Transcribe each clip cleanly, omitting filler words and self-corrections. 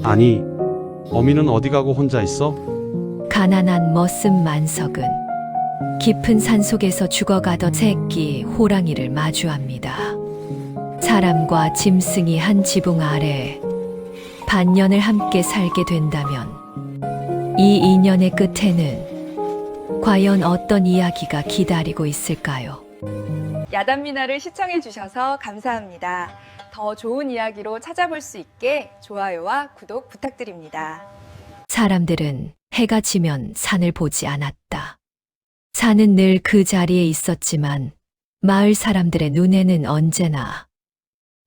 아니, 어미는 어디 가고 혼자 있어? 가난한 머슴 만석은 깊은 산속에서 죽어가던 새끼 호랑이를 마주합니다. 사람과 짐승이 한 지붕 아래 반년을 함께 살게 된다면 이 인연의 끝에는 과연 어떤 이야기가 기다리고 있을까요? 야단미나를 시청해주셔서 감사합니다. 더 좋은 이야기로 찾아볼 수 있게 좋아요와 구독 부탁드립니다. 사람들은 해가 지면 산을 보지 않았다. 산은 늘 그 자리에 있었지만 마을 사람들의 눈에는 언제나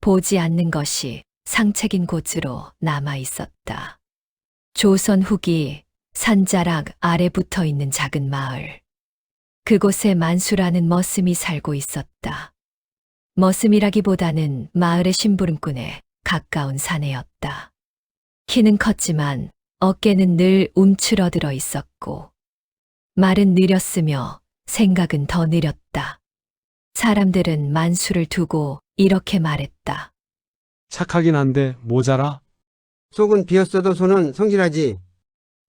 보지 않는 것이 상책인 곳으로 남아 있었다. 조선 후기 산자락 아래 붙어 있는 작은 마을. 그곳에 만수라는 머슴이 살고 있었다. 머슴이라기보다는 마을의 심부름꾼에 가까운 사내였다. 키는 컸지만 어깨는 늘 움츠러들어 있었고 말은 느렸으며 생각은 더 느렸다. 사람들은 만수를 두고 이렇게 말했다. 착하긴 한데 모자라? 속은 비었어도 손은 성실하지.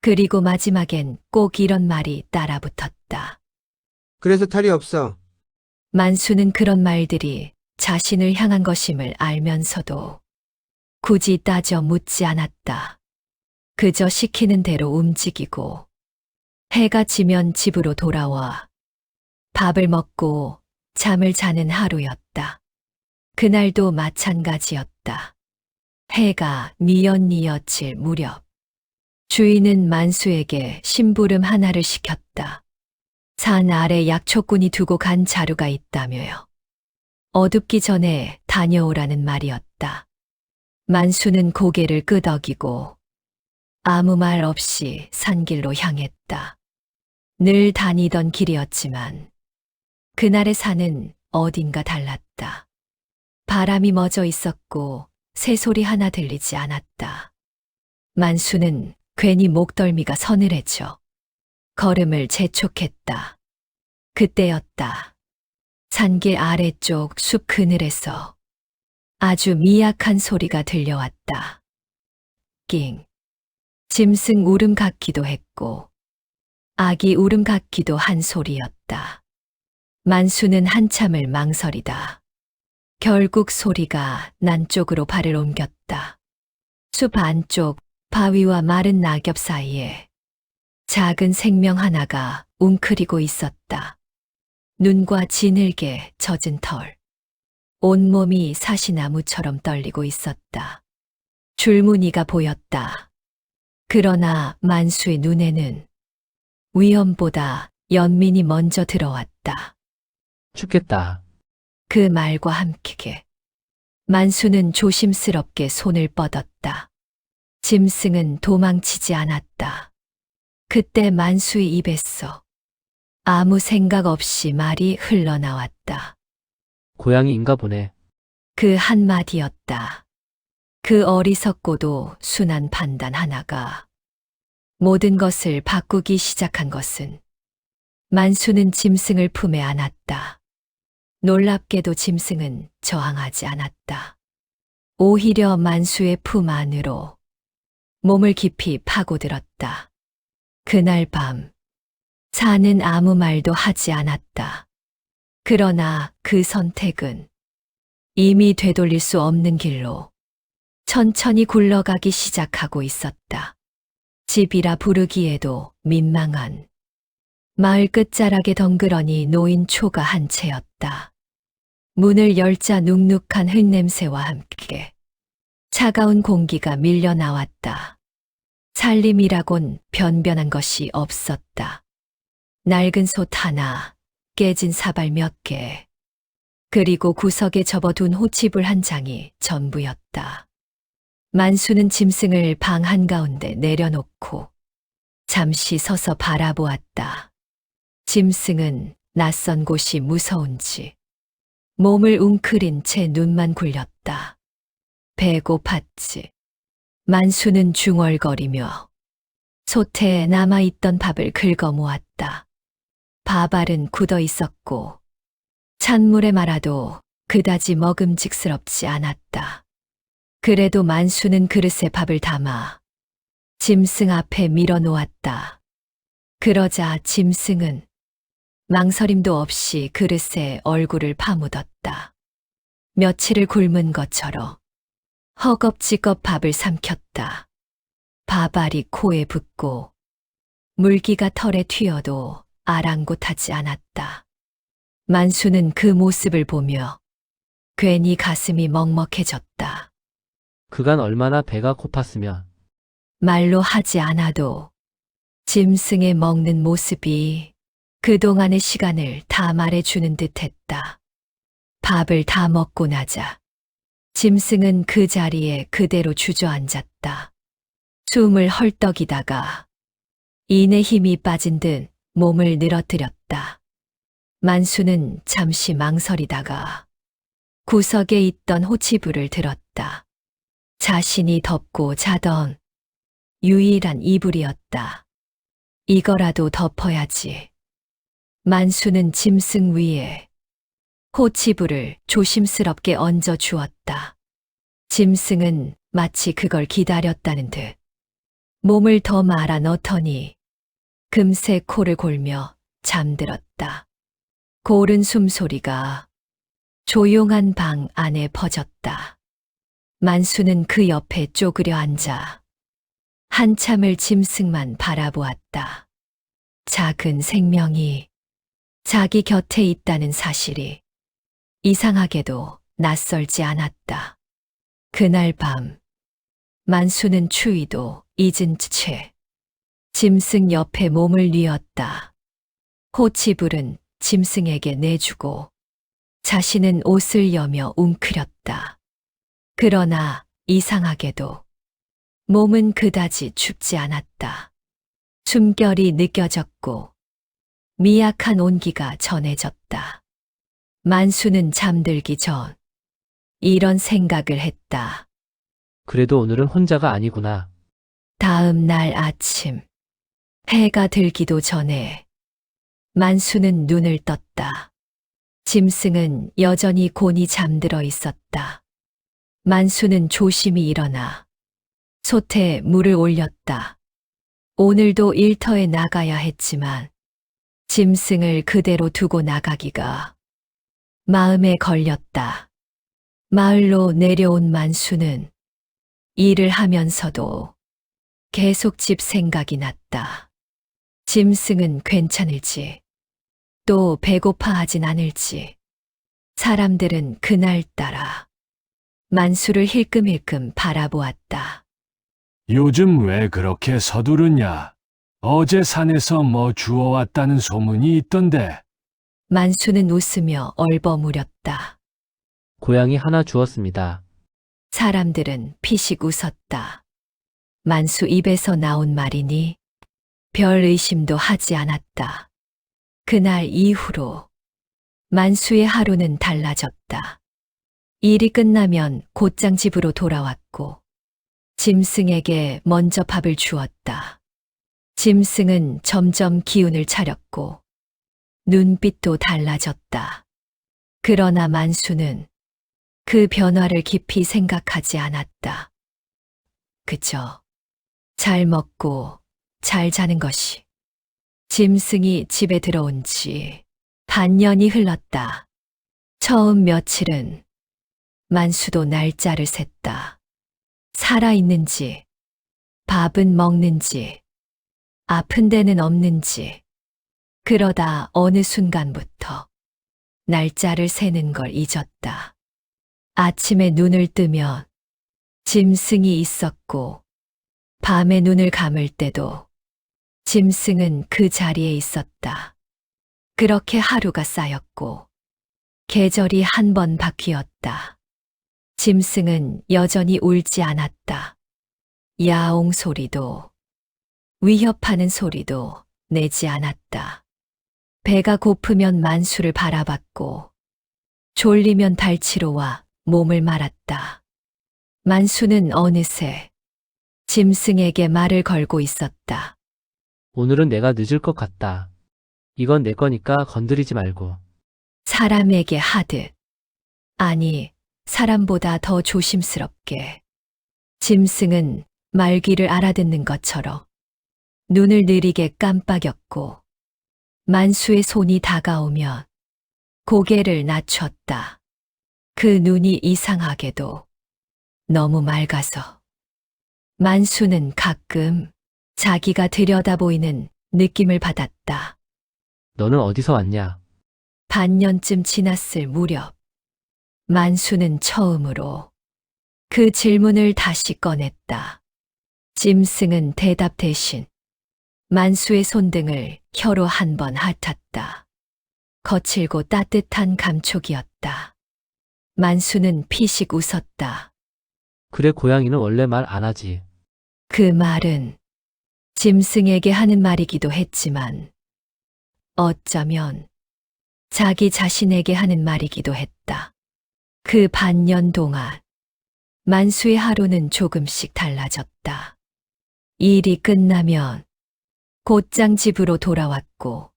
그리고 마지막엔 꼭 이런 말이 따라붙었다. 그래서 탈이 없어. 만수는 그런 말들이 자신을 향한 것임을 알면서도 굳이 따져 묻지 않았다. 그저 시키는 대로 움직이고 해가 지면 집으로 돌아와 밥을 먹고 잠을 자는 하루였다. 그날도 마찬가지였다. 해가 뉘엿뉘엿 질 무렵 주인은 만수에게 심부름 하나를 시켰다. 산 아래 약초꾼이 두고 간 자루가 있다며요. 어둡기 전에 다녀오라는 말이었다. 만수는 고개를 끄덕이고 아무 말 없이 산길로 향했다. 늘 다니던 길이었지만 그날의 산은 어딘가 달랐다. 바람이 멎어 있었고 새소리 하나 들리지 않았다. 만수는 괜히 목덜미가 서늘해져 걸음을 재촉했다. 그때였다. 산길 아래쪽 숲 그늘에서 아주 미약한 소리가 들려왔다. 낑. 짐승 울음 같기도 했고 아기 울음 같기도 한 소리였다. 만수는 한참을 망설이다. 결국 소리가 난 쪽으로 발을 옮겼다. 숲 안쪽 바위와 마른 낙엽 사이에 작은 생명 하나가 웅크리고 있었다. 눈과 진흙에 젖은 털. 온몸이 사시나무처럼 떨리고 있었다. 줄무늬가 보였다. 그러나 만수의 눈에는 위험보다 연민이 먼저 들어왔다. 춥겠다. 그 말과 함께 만수는 조심스럽게 손을 뻗었다. 짐승은 도망치지 않았다. 그때 만수의 입에서 아무 생각 없이 말이 흘러나왔다. 고양이인가 보네. 그 한마디였다. 그 어리석고도 순한 판단 하나가 모든 것을 바꾸기 시작한 것은 만수는 짐승을 품에 안았다. 놀랍게도 짐승은 저항하지 않았다. 오히려 만수의 품 안으로 몸을 깊이 파고들었다. 그날 밤 산은 아무 말도 하지 않았다. 그러나 그 선택은 이미 되돌릴 수 없는 길로 천천히 굴러가기 시작하고 있었다. 집이라 부르기에도 민망한 마을 끝자락에 덩그러니 놓인 초가 한 채였다. 문을 열자 눅눅한 흙냄새와 함께 차가운 공기가 밀려 나왔다. 살림이라곤 변변한 것이 없었다. 낡은 솥 하나, 깨진 사발 몇 개, 그리고 구석에 접어둔 호치불 한 장이 전부였다. 만수는 짐승을 방 한가운데 내려놓고 잠시 서서 바라보았다. 짐승은 낯선 곳이 무서운지 몸을 웅크린 채 눈만 굴렸다. 배고팠지. 만수는 중얼거리며 솥에 남아있던 밥을 긁어 모았다. 밥알은 굳어 있었고 찬물에 말아도 그다지 먹음직스럽지 않았다. 그래도 만수는 그릇에 밥을 담아 짐승 앞에 밀어놓았다. 그러자 짐승은 망설임도 없이 그릇에 얼굴을 파묻었다. 며칠을 굶은 것처럼 허겁지겁 밥을 삼켰다. 밥알이 코에 붙고 물기가 털에 튀어도 아랑곳하지 않았다. 만수는 그 모습을 보며 괜히 가슴이 먹먹해졌다. 그간 얼마나 배가 고팠으면 말로 하지 않아도 짐승의 먹는 모습이 그동안의 시간을 다 말해주는 듯 했다. 밥을 다 먹고 나자 짐승은 그 자리에 그대로 주저앉았다. 숨을 헐떡이다가 이내 힘이 빠진 듯 몸을 늘어뜨렸다. 만수는 잠시 망설이다가 구석에 있던 호치부를 들었다. 자신이 덮고 자던 유일한 이불이었다. 이거라도 덮어야지. 만수는 짐승 위에 호치부를 조심스럽게 얹어 주었다. 짐승은 마치 그걸 기다렸다는 듯 몸을 더 말아 넣더니 금세 코를 골며 잠들었다. 고른 숨소리가 조용한 방 안에 퍼졌다. 만수는 그 옆에 쪼그려 앉아 한참을 짐승만 바라보았다. 작은 생명이 자기 곁에 있다는 사실이 이상하게도 낯설지 않았다. 그날 밤 만수는 추위도 잊은 채 짐승 옆에 몸을 뉘었다. 호치불은 짐승에게 내주고 자신은 옷을 여며 웅크렸다. 그러나 이상하게도 몸은 그다지 춥지 않았다. 숨결이 느껴졌고 미약한 온기가 전해졌다. 만수는 잠들기 전 이런 생각을 했다. 그래도 오늘은 혼자가 아니구나. 다음 날 아침 해가 들기도 전에 만수는 눈을 떴다. 짐승은 여전히 곤히 잠들어 있었다. 만수는 조심히 일어나 솥에 물을 올렸다. 오늘도 일터에 나가야 했지만 짐승을 그대로 두고 나가기가 마음에 걸렸다. 마을로 내려온 만수는 일을 하면서도 계속 집 생각이 났다. 짐승은 괜찮을지, 또 배고파하진 않을지. 사람들은 그날따라 만수를 힐끔힐끔 바라보았다. 요즘 왜 그렇게 서두르냐? 어제 산에서 뭐 주워왔다는 소문이 있던데. 만수는 웃으며 얼버무렸다. 고양이 하나 주었습니다. 사람들은 피식 웃었다. 만수 입에서 나온 말이니 별 의심도 하지 않았다. 그날 이후로 만수의 하루는 달라졌다. 일이 끝나면 곧장 집으로 돌아왔고 짐승에게 먼저 밥을 주었다. 짐승은 점점 기운을 차렸고 눈빛도 달라졌다. 그러나 만수는 그 변화를 깊이 생각하지 않았다. 그저 잘 먹고 잘 자는 것이. 짐승이 집에 들어온 지 반년이 흘렀다. 처음 며칠은 만수도 날짜를 셌다. 살아있는지, 밥은 먹는지, 아픈 데는 없는지. 그러다 어느 순간부터 날짜를 세는 걸 잊었다. 아침에 눈을 뜨면 짐승이 있었고 밤에 눈을 감을 때도 짐승은 그 자리에 있었다. 그렇게 하루가 쌓였고 계절이 한 번 바뀌었다. 짐승은 여전히 울지 않았다. 야옹 소리도 위협하는 소리도 내지 않았다. 배가 고프면 만수를 바라봤고 졸리면 발치로 와 몸을 말았다. 만수는 어느새 짐승에게 말을 걸고 있었다. 오늘은 내가 늦을 것 같다. 이건 내 거니까 건드리지 말고. 사람에게 하듯, 아니, 사람보다 더 조심스럽게. 짐승은 말귀를 알아듣는 것처럼 눈을 느리게 깜빡였고 만수의 손이 다가오면 고개를 낮췄다. 그 눈이 이상하게도 너무 맑아서 만수는 가끔 자기가 들여다보이는 느낌을 받았다. 너는 어디서 왔냐? 반년쯤 지났을 무렵 만수는 처음으로 그 질문을 다시 꺼냈다. 짐승은 대답 대신 만수의 손등을 혀로 한 번 핥았다. 거칠고 따뜻한 감촉이었다. 만수는 피식 웃었다. 그래, 고양이는 원래 말 안 하지. 그 말은 짐승에게 하는 말이기도 했지만 어쩌면 자기 자신에게 하는 말이기도 했다. 그 반년 동안 만수의 하루는 조금씩 달라졌다. 일이 끝나면 곧장 집으로 돌아왔고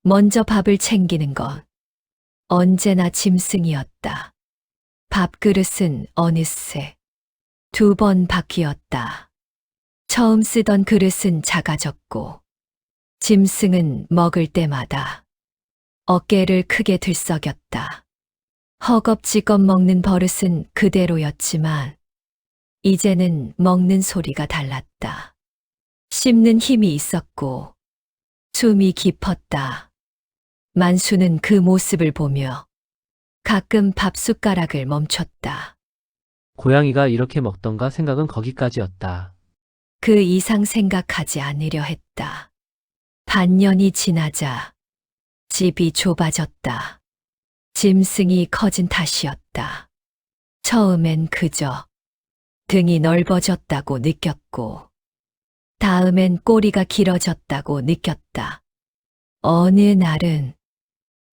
먼저 밥을 챙기는 건 언제나 짐승이었다. 밥그릇은 어느새 2번 바뀌었다. 처음 쓰던 그릇은 작아졌고 짐승은 먹을 때마다 어깨를 크게 들썩였다. 허겁지겁 먹는 버릇은 그대로였지만 이제는 먹는 소리가 달랐다. 씹는 힘이 있었고 숨이 깊었다. 만수는 그 모습을 보며 가끔 밥 숟가락을 멈췄다. 고양이가 이렇게 먹던가 생각은 거기까지였다. 그 이상 생각하지 않으려 했다. 반년이 지나자 집이 좁아졌다. 짐승이 커진 탓이었다. 처음엔 그저 등이 넓어졌다고 느꼈고 다음엔 꼬리가 길어졌다고 느꼈다. 어느 날은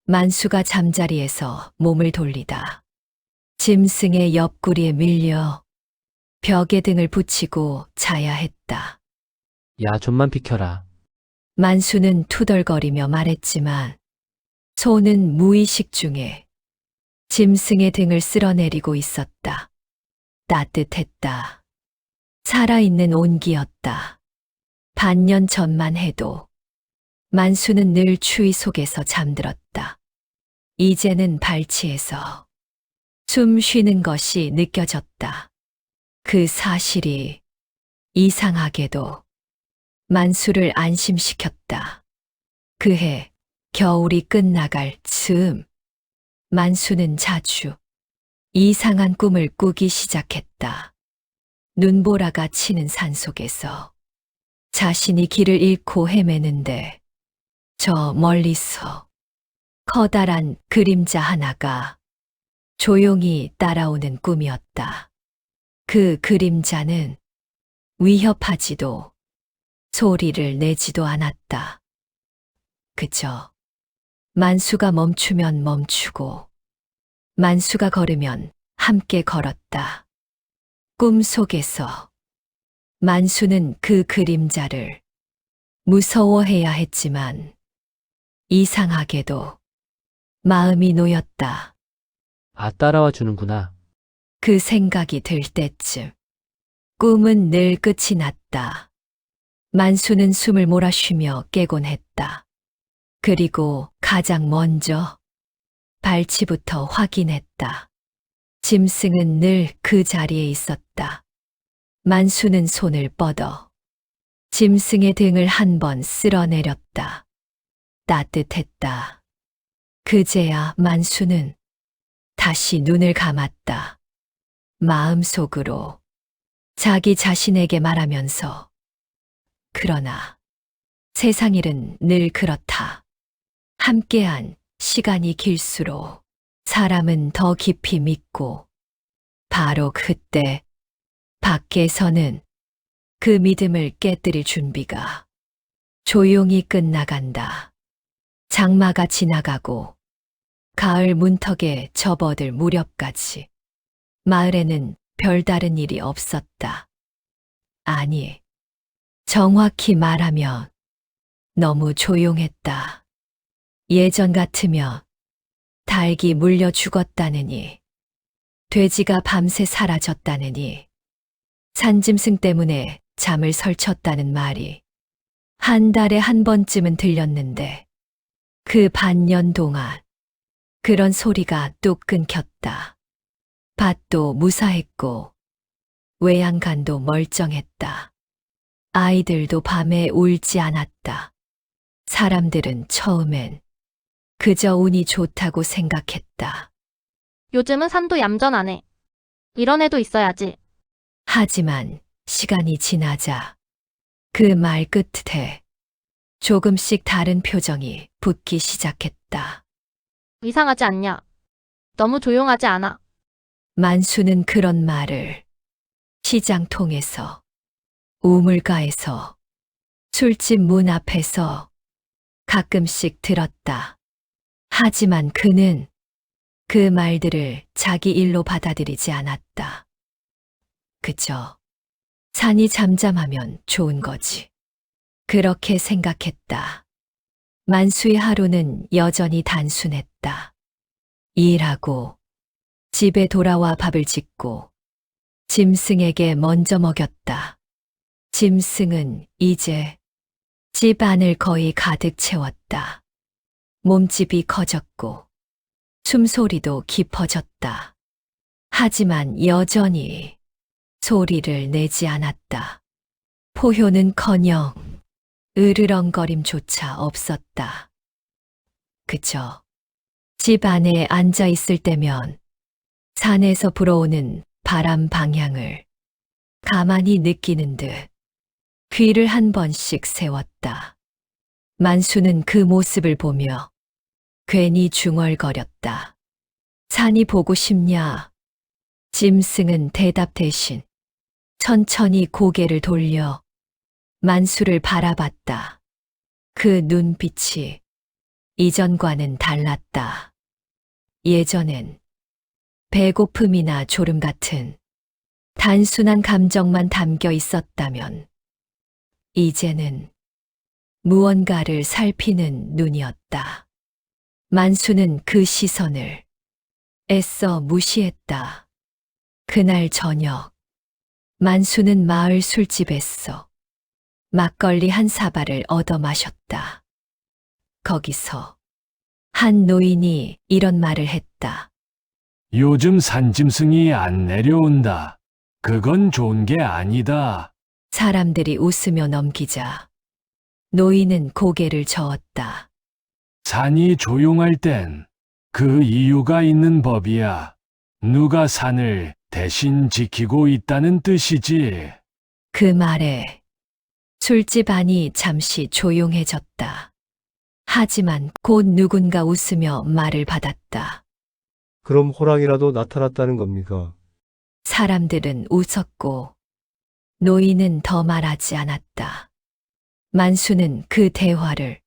만수가 잠자리에서 몸을 돌리다 짐승의 옆구리에 밀려 벽에 등을 붙이고 자야 했다. 야, 좀만 비켜라. 만수는 투덜거리며 말했지만 손은 무의식 중에 짐승의 등을 쓸어내리고 있었다. 따뜻했다. 살아있는 온기였다. 반년 전만 해도 만수는 늘 추위 속에서 잠들었다. 이제는 발치에서 숨 쉬는 것이 느껴졌다. 그 사실이 이상하게도 만수를 안심시켰다. 그해 겨울이 끝나갈 즈음 만수는 자주 이상한 꿈을 꾸기 시작했다. 눈보라가 치는 산속에서 자신이 길을 잃고 헤매는데 저 멀리서 커다란 그림자 하나가 조용히 따라오는 꿈이었다. 그 그림자는 위협하지도 소리를 내지도 않았다. 그저 만수가 멈추면 멈추고 만수가 걸으면 함께 걸었다. 꿈 속에서 만수는 그 그림자를 무서워해야 했지만 이상하게도 마음이 놓였다. 아, 따라와 주는구나. 그 생각이 들 때쯤 꿈은 늘 끝이 났다. 만수는 숨을 몰아쉬며 깨곤 했다. 그리고 가장 먼저 발치부터 확인했다. 짐승은 늘 그 자리에 있었다. 만수는 손을 뻗어 짐승의 등을 한 번 쓸어내렸다. 따뜻했다. 그제야 만수는 다시 눈을 감았다. 마음속으로 자기 자신에게 말하면서 그러나 세상 일은 늘 그렇다. 함께한 시간이 길수록 사람은 더 깊이 믿고 바로 그때 밖에서는 그 믿음을 깨뜨릴 준비가 조용히 끝나간다. 장마가 지나가고 가을 문턱에 접어들 무렵까지 마을에는 별다른 일이 없었다. 아니, 정확히 말하면 너무 조용했다. 예전 같으면 닭이 물려 죽었다느니, 돼지가 밤새 사라졌다느니, 산짐승 때문에 잠을 설쳤다는 말이 한 달에 한 번쯤은 들렸는데 그 반년 동안 그런 소리가 뚝 끊겼다. 밭도 무사했고 외양간도 멀쩡했다. 아이들도 밤에 울지 않았다. 사람들은 처음엔 그저 운이 좋다고 생각했다. 요즘은 산도 얌전하네. 이런 애도 있어야지. 하지만 시간이 지나자 그 말 끝에 조금씩 다른 표정이 붙기 시작했다. 이상하지 않냐? 너무 조용하지 않아? 만수는 그런 말을 시장통에서, 우물가에서, 술집 문 앞에서 가끔씩 들었다. 하지만 그는 그 말들을 자기 일로 받아들이지 않았다. 그저 산이 잠잠하면 좋은 거지. 그렇게 생각했다. 만수의 하루는 여전히 단순했다. 일하고 집에 돌아와 밥을 짓고 짐승에게 먼저 먹였다. 짐승은 이제 집 안을 거의 가득 채웠다. 몸집이 커졌고 숨소리도 깊어졌다. 하지만 여전히 소리를 내지 않았다. 포효는커녕 으르렁거림조차 없었다. 그저 집 안에 앉아 있을 때면 산에서 불어오는 바람 방향을 가만히 느끼는 듯 귀를 한 번씩 세웠다. 만수는 그 모습을 보며 괜히 중얼거렸다. 산이 보고 싶냐? 짐승은 대답 대신 천천히 고개를 돌려 만수를 바라봤다. 그 눈빛이 이전과는 달랐다. 예전엔 배고픔이나 졸음 같은 단순한 감정만 담겨 있었다면 이제는 무언가를 살피는 눈이었다. 만수는 그 시선을 애써 무시했다. 그날 저녁 만수는 마을 술집에서 막걸리 한 사발을 얻어 마셨다. 거기서 한 노인이 이런 말을 했다. 요즘 산짐승이 안 내려온다. 그건 좋은 게 아니다. 사람들이 웃으며 넘기자 노인은 고개를 저었다. 산이 조용할 땐 그 이유가 있는 법이야. 누가 산을 대신 지키고 있다는 뜻이지. 그 말에 술집 안이 잠시 조용해졌다. 하지만 곧 누군가 웃으며 말을 받았다. 그럼 호랑이라도 나타났다는 겁니까? 사람들은 웃었고 노인은 더 말하지 않았다. 만수는 그 대화를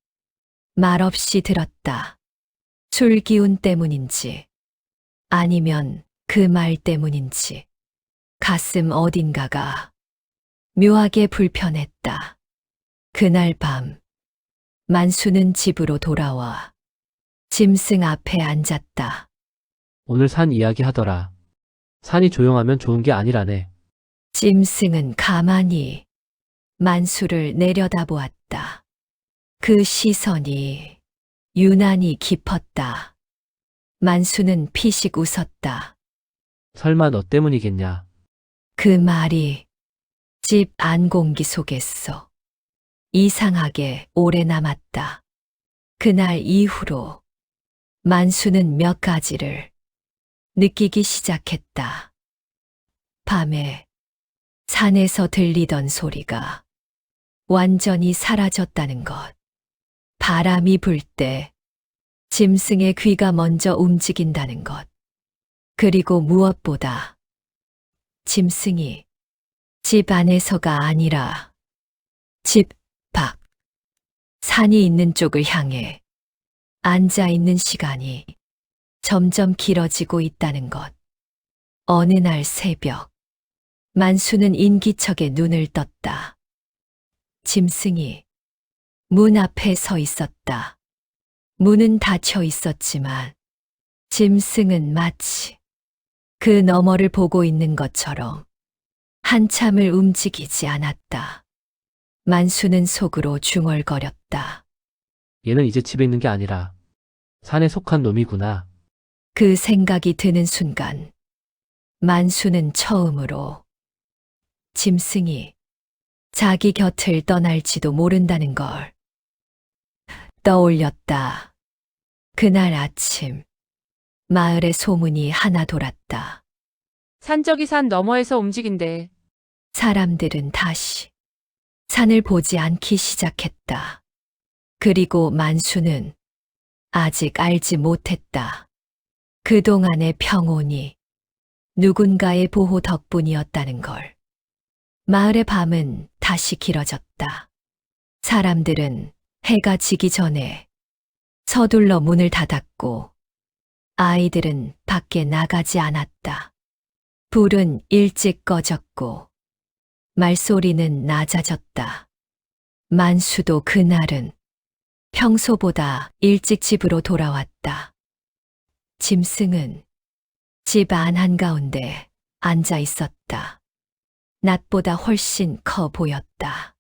말없이 들었다. 술 기운 때문인지 아니면 그 말 때문인지 가슴 어딘가가 묘하게 불편했다. 그날 밤 만수는 집으로 돌아와 짐승 앞에 앉았다. 오늘 산 이야기 하더라. 산이 조용하면 좋은 게 아니라네. 짐승은 가만히 만수를 내려다보았다. 그 시선이 유난히 깊었다. 만수는 피식 웃었다. 설마 너 때문이겠냐? 그 말이 집 안 공기 속에서 이상하게 오래 남았다. 그날 이후로 만수는 몇 가지를 느끼기 시작했다. 밤에 산에서 들리던 소리가 완전히 사라졌다는 것. 바람이 불 때 짐승의 귀가 먼저 움직인다는 것. 그리고 무엇보다 짐승이 집 안에서가 아니라 집 밖, 산이 있는 쪽을 향해 앉아 있는 시간이 점점 길어지고 있다는 것. 어느 날 새벽, 만수는 인기척에 눈을 떴다. 짐승이 문 앞에 서 있었다. 문은 닫혀 있었지만 짐승은 마치 그 너머를 보고 있는 것처럼 한참을 움직이지 않았다. 만수는 속으로 중얼거렸다. 얘는 이제 집에 있는 게 아니라 산에 속한 놈이구나. 그 생각이 드는 순간 만수는 처음으로 짐승이 자기 곁을 떠날지도 모른다는 걸 떠올렸다. 그날 아침 마을에 소문이 하나 돌았다. 산적이 산 너머에서 움직인대. 사람들은 다시 산을 보지 않기 시작했다. 그리고 만수는 아직 알지 못했다. 그동안의 평온이 누군가의 보호 덕분이었다는 걸. 마을의 밤은 다시 길어졌다. 사람들은 해가 지기 전에 서둘러 문을 닫았고 아이들은 밖에 나가지 않았다. 불은 일찍 꺼졌고 말소리는 낮아졌다. 만수도 그날은 평소보다 일찍 집으로 돌아왔다. 짐승은 집 안 한가운데 앉아 있었다. 낮보다 훨씬 커 보였다.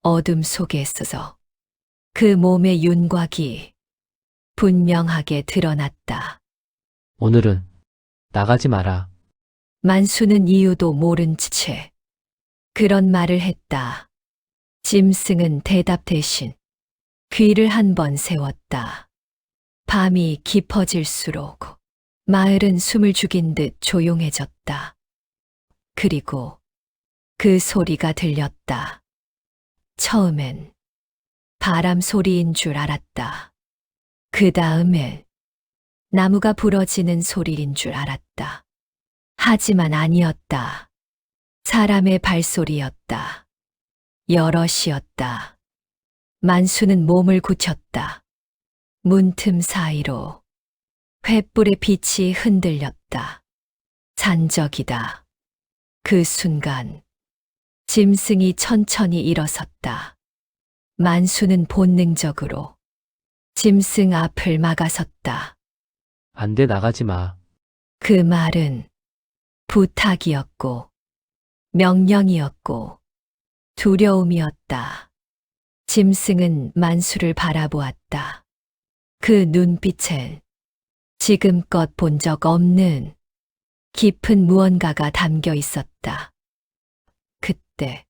어둠 속에 있어서 그 몸의 윤곽이 분명하게 드러났다. 오늘은 나가지 마라. 만수는 이유도 모른 채 그런 말을 했다. 짐승은 대답 대신 귀를 한 번 세웠다. 밤이 깊어질수록 마을은 숨을 죽인 듯 조용해졌다. 그리고 그 소리가 들렸다. 처음엔 바람 소리인 줄 알았다. 그 다음엔 나무가 부러지는 소리인 줄 알았다. 하지만 아니었다. 사람의 발소리였다. 여럿이었다. 만수는 몸을 굳혔다. 문틈 사이로 횃불의 빛이 흔들렸다. 산적이다. 그 순간 짐승이 천천히 일어섰다. 만수는 본능적으로 짐승 앞을 막아섰다. 안 돼, 나가지 마. 그 말은 부탁이었고 명령이었고 두려움이었다. 짐승은 만수를 바라보았다. 그 눈빛엔 지금껏 본 적 없는 깊은 무언가가 담겨 있었다. 그때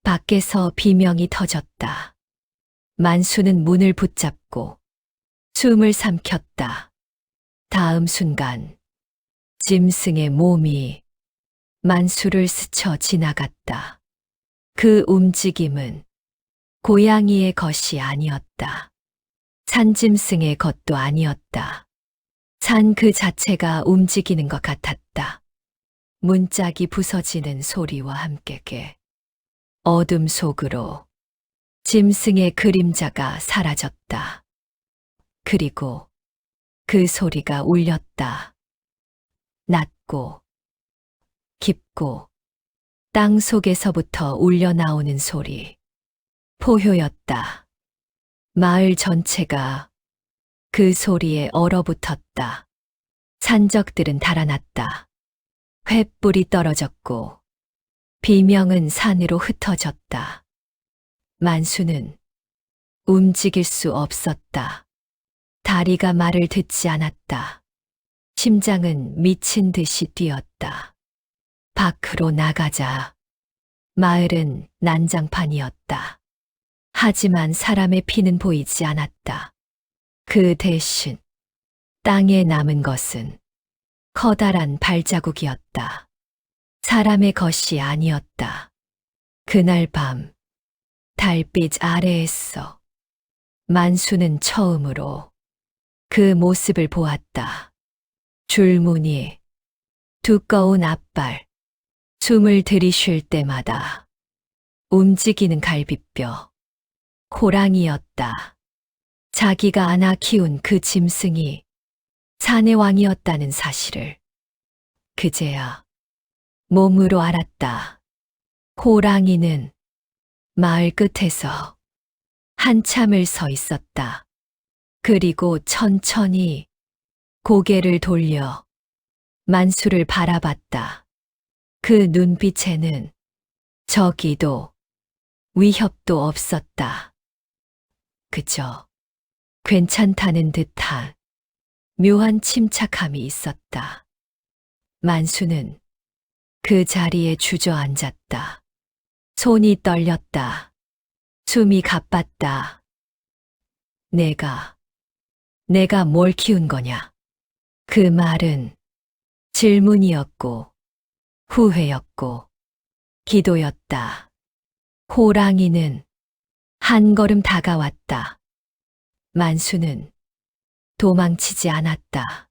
밖에서 비명이 터졌다. 만수는 문을 붙잡고 숨을 삼켰다. 다음 순간 짐승의 몸이 만수를 스쳐 지나갔다. 그 움직임은 고양이의 것이 아니었다. 산짐승의 것도 아니었다. 산 그 자체가 움직이는 것 같았다. 문짝이 부서지는 소리와 함께 어둠 속으로 짐승의 그림자가 사라졌다. 그리고 그 소리가 울렸다. 낮고 깊고 땅 속에서부터 울려 나오는 소리. 포효였다. 마을 전체가 그 소리에 얼어붙었다. 산적들은 달아났다. 횃불이 떨어졌고 비명은 산으로 흩어졌다. 만수는 움직일 수 없었다. 다리가 말을 듣지 않았다. 심장은 미친 듯이 뛰었다. 밖으로 나가자. 마을은 난장판이었다. 하지만 사람의 피는 보이지 않았다. 그 대신 땅에 남은 것은 커다란 발자국이었다. 사람의 것이 아니었다. 그날 밤 달빛 아래에서 만수는 처음으로 그 모습을 보았다. 줄무늬, 두꺼운 앞발, 숨을 들이쉴 때마다 움직이는 갈비뼈, 호랑이였다. 자기가 안아 키운 그 짐승이 산의 왕이었다는 사실을 그제야 몸으로 알았다. 호랑이는 마을 끝에서 한참을 서 있었다. 그리고 천천히 고개를 돌려 만수를 바라봤다. 그 눈빛에는 저기도 위협도 없었다. 그저 괜찮다는 듯한 묘한 침착함이 있었다. 만수는 그 자리에 주저앉았다. 손이 떨렸다. 숨이 가빴다. 내가 뭘 키운 거냐? 그 말은 질문이었고, 후회였고, 기도였다. 호랑이는 한 걸음 다가왔다. 만수는 도망치지 않았다.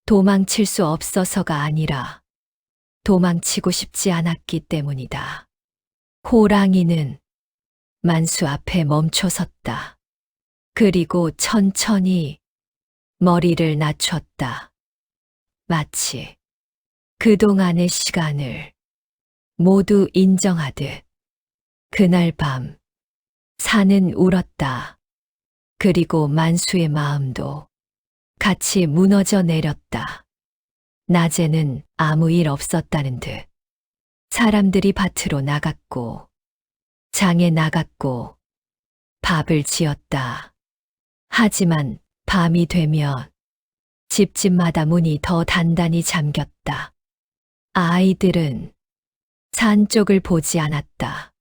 도망칠 수 없어서가 아니라 도망치고 싶지 않았기 때문이다. 호랑이는 만수 앞에 멈춰섰다. 그리고 천천히 머리를 낮췄다. 마치 그동안의 시간을 모두 인정하듯. 그날 밤 산은 울었다. 그리고 만수의 마음도 같이 무너져 내렸다. 낮에는 아무 일 없었다는 듯 사람들이 밭으로 나갔고 장에 나갔고 밥을 지었다. 하지만 밤이 되면 집집마다 문이 더 단단히 잠겼다. 아이들은 산 쪽을 보지 않았다.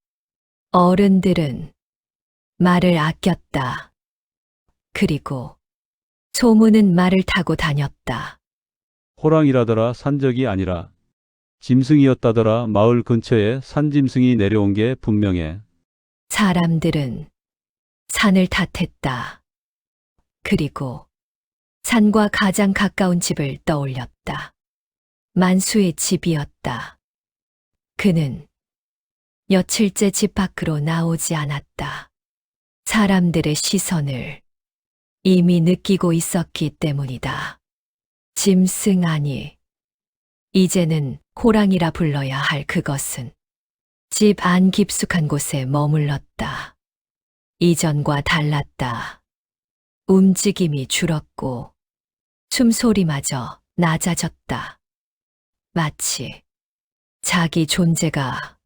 어른들은 말을 아꼈다. 그리고 소문은 말을 타고 다녔다. 호랑이라더라 산적이 아니라 짐승이었다더라. 마을 근처에 산짐승이 내려온 게 분명해. 사람들은 산을 탓했다. 그리고 산과 가장 가까운 집을 떠올렸다. 만수의 집이었다. 그는 며칠째 집 밖으로 나오지 않았다. 사람들의 시선을 이미 느끼고 있었기 때문이다. 짐승 아니, 이제는 호랑이라 불러야 할 그것은 집 안 깊숙한 곳에 머물렀다. 이전과 달랐다. 움직임이 줄었고 숨소리마저 낮아졌다. 마치 자기 존재가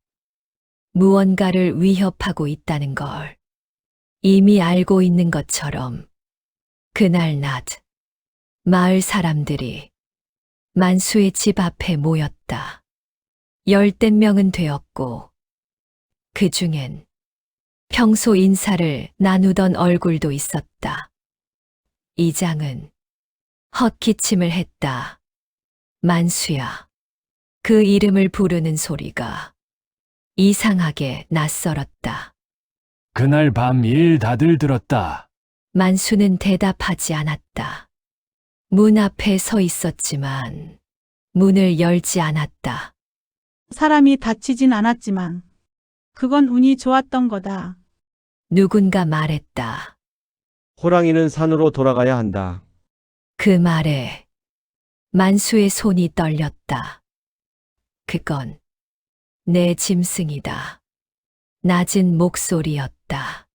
무언가를 위협하고 있다는 걸 이미 알고 있는 것처럼. 그날 낮, 마을 사람들이 만수의 집 앞에 모였다. 10댓 명은 되었고, 그 중엔 평소 인사를 나누던 얼굴도 있었다. 이장은 헛기침을 했다. 만수야. 그 이름을 부르는 소리가 이상하게 낯설었다. 그날 밤 일 다들 들었다. 만수는 대답하지 않았다. 문 앞에 서 있었지만 문을 열지 않았다. 사람이 다치진 않았지만 그건 운이 좋았던 거다. 누군가 말했다. 호랑이는 산으로 돌아가야 한다. 그 말에 만수의 손이 떨렸다. 그건 내 짐승이다. 낮은 목소리였다.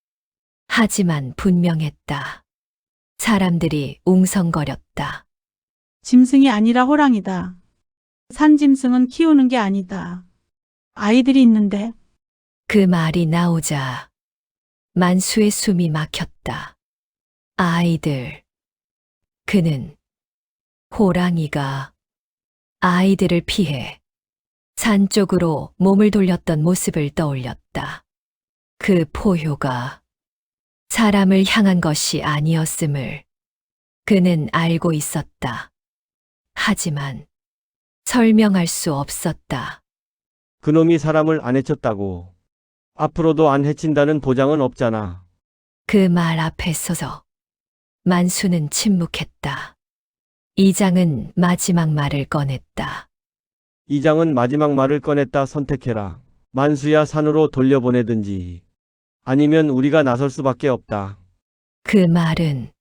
하지만 분명했다. 사람들이 웅성거렸다. 짐승이 아니라 호랑이다. 산짐승은 키우는 게 아니다. 아이들이 있는데. 그 말이 나오자 만수의 숨이 막혔다. 아이들. 그는 호랑이가 아이들을 피해 산 쪽으로 몸을 돌렸던 모습을 떠올렸다. 그 포효가 사람을 향한 것이 아니었음을 그는 알고 있었다. 하지만 설명할 수 없었다. 그놈이 사람을 안 해쳤다고. 앞으로도 안 해친다는 보장은 없잖아. 그 말 앞에 서서 만수는 침묵했다. 이장은 마지막 말을 꺼냈다. 이장은 마지막 말을 꺼냈다. 선택해라. 만수야 산으로 돌려보내든지 아니면 우리가 나설 수밖에 없다. 그 말은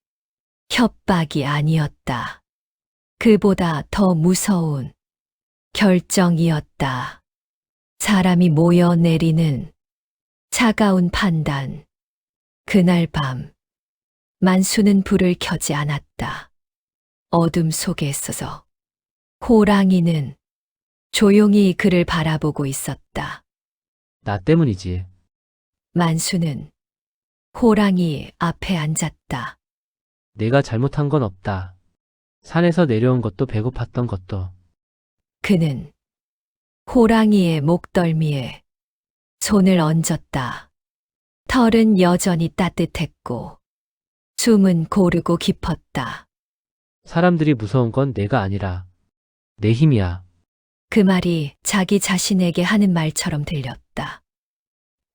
협박이 아니었다. 그보다 더 무서운 결정이었다. 사람이 모여 내리는 차가운 판단. 그날 밤 만수는 불을 켜지 않았다. 어둠 속에 있어서 호랑이는 조용히 그를 바라보고 있었다. 나 때문이지. 만수는 호랑이 앞에 앉았다. 내가 잘못한 건 없다. 산에서 내려온 것도 배고팠던 것도. 그는 호랑이의 목덜미에 손을 얹었다. 털은 여전히 따뜻했고 숨은 고르고 깊었다. 사람들이 무서운 건 내가 아니라 내 힘이야. 그 말이 자기 자신에게 하는 말처럼 들렸다.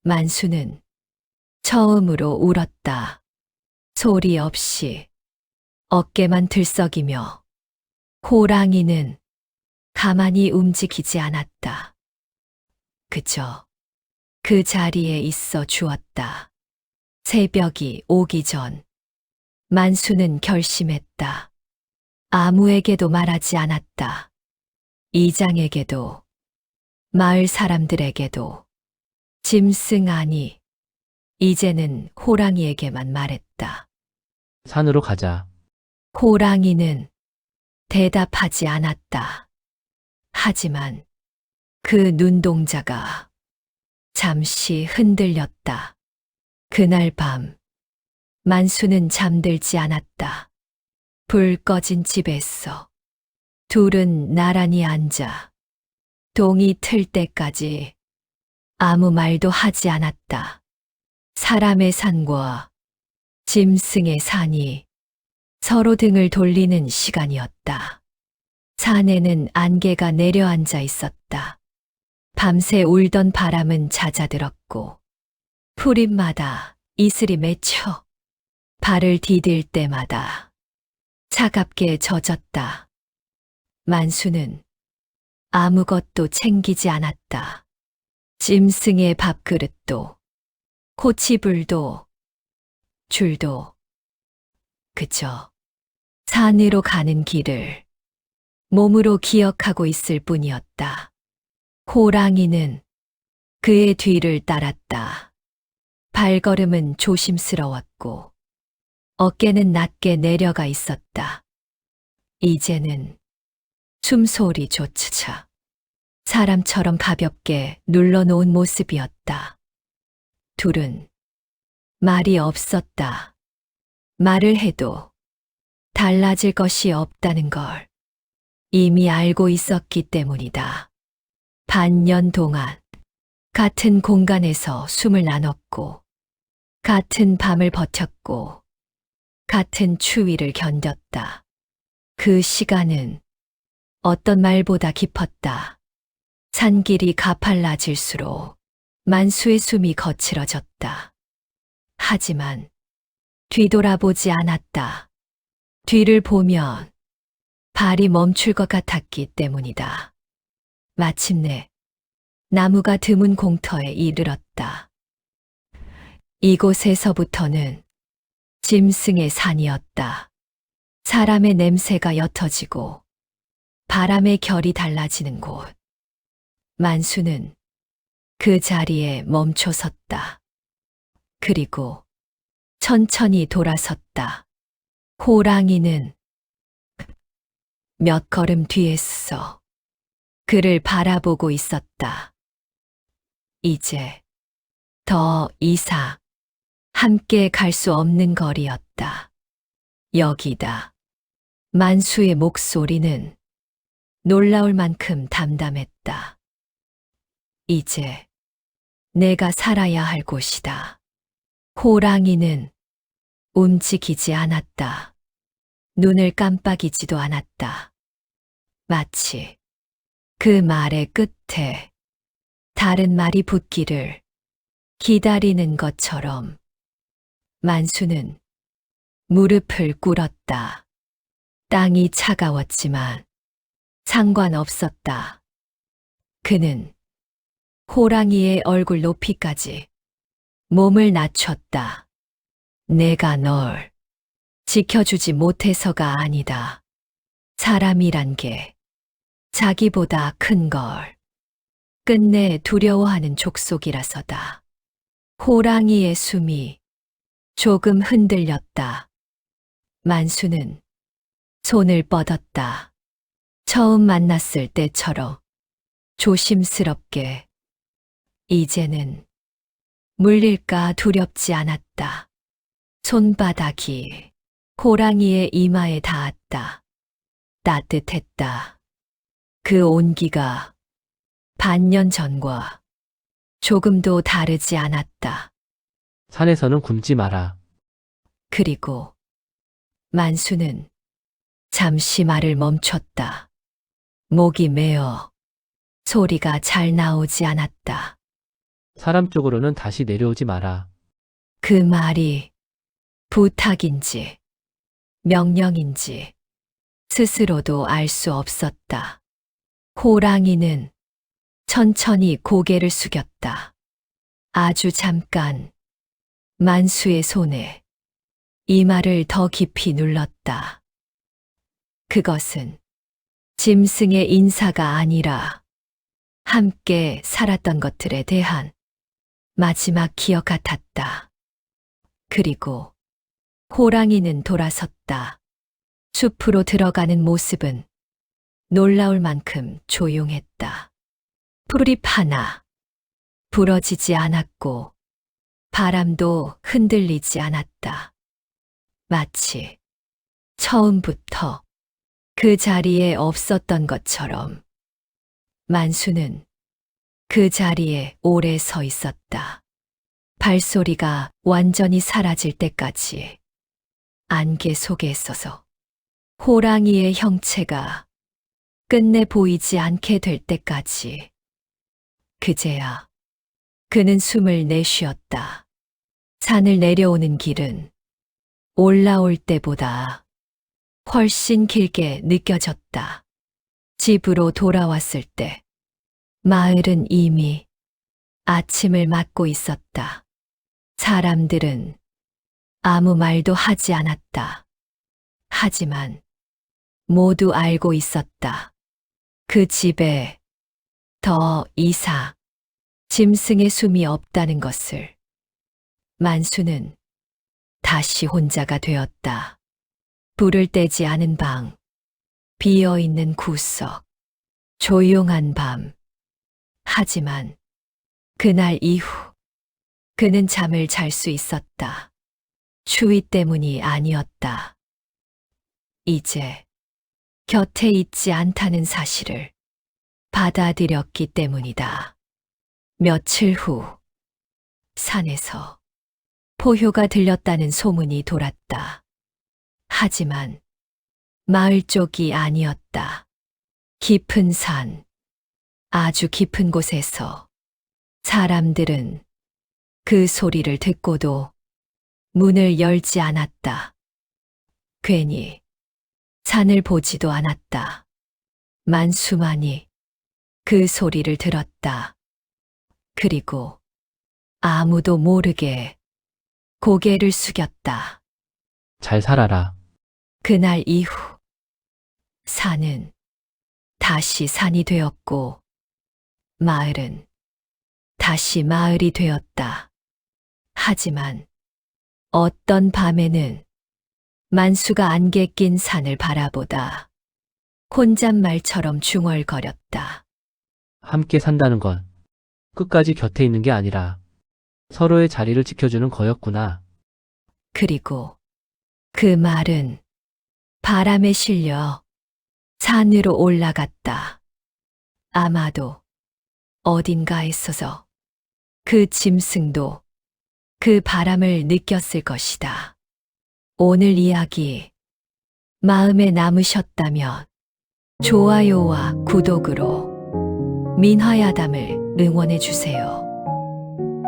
만수는 처음으로 울었다. 소리 없이 어깨만 들썩이며 호랑이는 가만히 움직이지 않았다. 그저 그 자리에 있어 주었다. 새벽이 오기 전 만수는 결심했다. 아무에게도 말하지 않았다. 이장에게도, 마을 사람들에게도, 짐승 아니, 이제는 호랑이에게만 말했다. 산으로 가자. 호랑이는 대답하지 않았다. 하지만 그 눈동자가 잠시 흔들렸다. 그날 밤, 만수는 잠들지 않았다. 불 꺼진 집에서 둘은 나란히 앉아 동이 틀 때까지 아무 말도 하지 않았다. 사람의 산과 짐승의 산이 서로 등을 돌리는 시간이었다. 산에는 안개가 내려앉아 있었다. 밤새 울던 바람은 잦아들었고 풀잎마다 이슬이 맺혀 발을 디딜 때마다 차갑게 젖었다. 만수는 아무것도 챙기지 않았다. 짐승의 밥그릇도, 코치불도, 줄도, 그저 산으로 가는 길을 몸으로 기억하고 있을 뿐이었다. 호랑이는 그의 뒤를 따랐다. 발걸음은 조심스러웠고 어깨는 낮게 내려가 있었다. 이제는 숨소리조차 사람처럼 가볍게 눌러놓은 모습이었다. 둘은 말이 없었다. 말을 해도 달라질 것이 없다는 걸 이미 알고 있었기 때문이다. 반년 동안 같은 공간에서 숨을 나눴고 같은 밤을 버텼고 같은 추위를 견뎠다. 그 시간은 어떤 말보다 깊었다. 산길이 가팔라질수록 만수의 숨이 거칠어졌다. 하지만 뒤돌아보지 않았다. 뒤를 보면 발이 멈출 것 같았기 때문이다. 마침내 나무가 드문 공터에 이르렀다. 이곳에서부터는 짐승의 산이었다. 사람의 냄새가 옅어지고 바람의 결이 달라지는 곳. 만수는 그 자리에 멈춰 섰다. 그리고 천천히 돌아섰다. 호랑이는 몇 걸음 뒤에서 그를 바라보고 있었다. 이제 더 이상 함께 갈 수 없는 거리였다. 여기다. 만수의 목소리는 놀라울 만큼 담담했다. 이제 내가 살아야 할 곳이다. 호랑이는 움직이지 않았다. 눈을 깜빡이지도 않았다. 마치 그 말의 끝에 다른 말이 붙기를 기다리는 것처럼 만수는 무릎을 꿇었다. 땅이 차가웠지만 상관없었다. 그는 호랑이의 얼굴 높이까지 몸을 낮췄다. 내가 널 지켜주지 못해서가 아니다. 사람이란 게 자기보다 큰 걸 끝내 두려워하는 족속이라서다. 호랑이의 숨이 조금 흔들렸다. 만수는 손을 뻗었다. 처음 만났을 때처럼 조심스럽게. 이제는 물릴까 두렵지 않았다. 손바닥이 호랑이의 이마에 닿았다. 따뜻했다. 그 온기가 반년 전과 조금도 다르지 않았다. 산에서는 굶지 마라. 그리고 만수는 잠시 말을 멈췄다. 목이 메어 소리가 잘 나오지 않았다. 사람 쪽으로는 다시 내려오지 마라. 그 말이 부탁인지 명령인지 스스로도 알 수 없었다. 호랑이는 천천히 고개를 숙였다. 아주 잠깐 만수의 손에 이마를 더 깊이 눌렀다. 그것은 짐승의 인사가 아니라 함께 살았던 것들에 대한 마지막 기억 같았다. 그리고 호랑이는 돌아섰다. 숲으로 들어가는 모습은 놀라울 만큼 조용했다. 풀잎 하나 부러지지 않았고 바람도 흔들리지 않았다. 마치 처음부터 그 자리에 없었던 것처럼 만수는 그 자리에 오래 서 있었다. 발소리가 완전히 사라질 때까지 안개 속에 있어서 호랑이의 형체가 끝내 보이지 않게 될 때까지. 그제야 그는 숨을 내쉬었다. 산을 내려오는 길은 올라올 때보다 훨씬 길게 느껴졌다. 집으로 돌아왔을 때 마을은 이미 아침을 맞고 있었다. 사람들은 아무 말도 하지 않았다. 하지만 모두 알고 있었다. 그 집에 더 이상 짐승의 숨이 없다는 것을. 만수는 다시 혼자가 되었다. 불을 떼지 않은 방, 비어있는 구석, 조용한 밤. 하지만 그날 이후 그는 잠을 잘 수 있었다. 추위 때문이 아니었다. 이제 곁에 있지 않다는 사실을 받아들였기 때문이다. 며칠 후 산에서 포효가 들렸다는 소문이 돌았다. 하지만 마을 쪽이 아니었다. 깊은 산, 아주 깊은 곳에서 사람들은 그 소리를 듣고도 문을 열지 않았다. 괜히 산을 보지도 않았다. 만수만이 그 소리를 들었다. 그리고 아무도 모르게 고개를 숙였다. 잘 살아라. 그날 이후 산은 다시 산이 되었고 마을은 다시 마을이 되었다. 하지만 어떤 밤에는 만수가 안개 낀 산을 바라보다 혼잣말처럼 중얼거렸다. 함께 산다는 건 끝까지 곁에 있는 게 아니라 서로의 자리를 지켜주는 거였구나. 그리고 그 말은 바람에 실려 산으로 올라갔다. 아마도 어딘가에 있어서 그 짐승도 그 바람을 느꼈을 것이다. 오늘 이야기 마음에 남으셨다면 좋아요와 구독으로 민화야담을 응원해 주세요.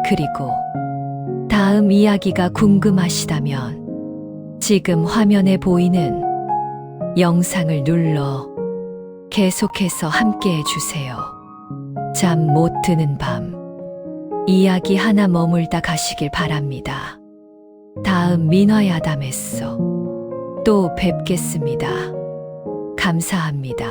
그리고 다음 이야기가 궁금하시다면 지금 화면에 보이는 영상을 눌러 계속해서 함께 해주세요. 잠 못 드는 밤, 이야기 하나 머물다 가시길 바랍니다. 다음 민화야담에서 또 뵙겠습니다. 감사합니다.